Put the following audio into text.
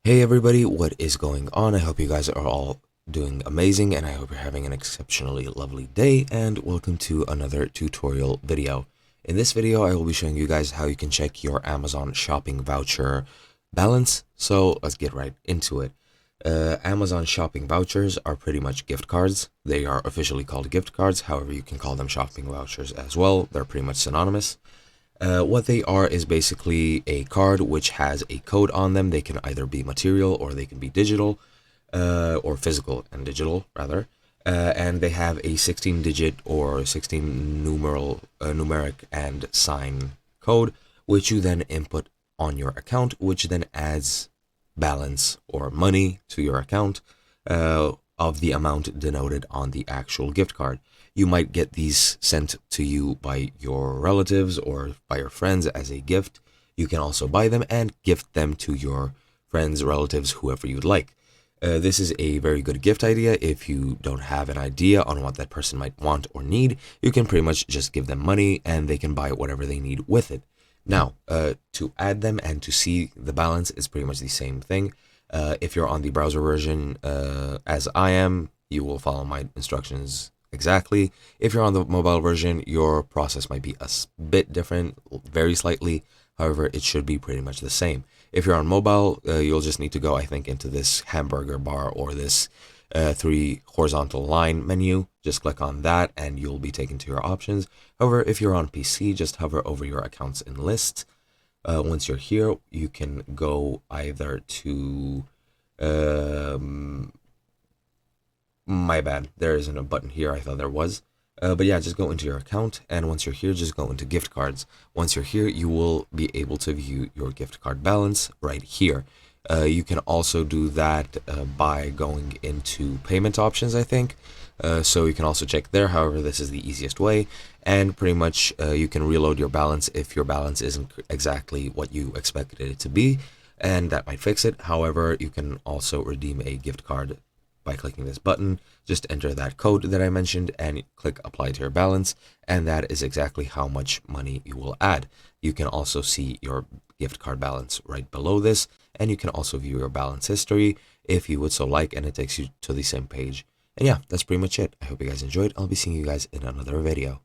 Hey everybody, what is going on? I hope you guys are all doing amazing and I hope you're having an exceptionally lovely day, and welcome to another tutorial video. In this video, I will be showing you guys how you can check your Amazon shopping voucher balance. So let's get right into it. Amazon shopping vouchers are pretty much gift cards. They are officially called gift cards. However, you can call them shopping vouchers as well. They're pretty much synonymous. What they are is basically a card which has a code on them. They can either be material or they can be digital, or physical and digital rather. And they have a 16-digit or 16 numeric and sign code, which you then input on your account, which then adds balance or money to your account of the amount denoted on the actual gift card. You might get these sent to you by your relatives or by your friends as a gift. You can also buy them and gift them to your friends, relatives, whoever you'd like. This is a very good gift idea. If you don't have an idea on what that person might want or need, you can pretty much just give them money and they can buy whatever they need with it. Now, to add them and to see the balance is pretty much the same thing. If you're on the browser version, as I am, you will follow my instructions exactly. If you're on the mobile version, your process might be a bit different, very slightly. However, it should be pretty much the same. If you're on mobile, you'll just need to go, I think, into this hamburger bar or this three horizontal line menu. Just click on that and you'll be taken to your options. However, if you're on PC, just hover over your accounts and lists. Once you're here, you can go either to my bad, there isn't a button here. I thought there was. But yeah, just go into your account, and once you're here, just go into gift cards. Once you're here, you will be able to view your gift card balance right here. You can also do that by going into payment options, I think. So you can also check there. However, this is the easiest way, and pretty much you can reload your balance if your balance isn't exactly what you expected it to be, and that might fix it. However, you can also redeem a gift card by clicking this button. Just enter that code that I mentioned and click apply to your balance, and that is exactly how much money you will add. You can also see your gift card balance right below this, and you can also view your balance history if you would so like, and it takes you to the same page. And yeah, that's pretty much it. I hope you guys enjoyed. I'll be seeing you guys in another video.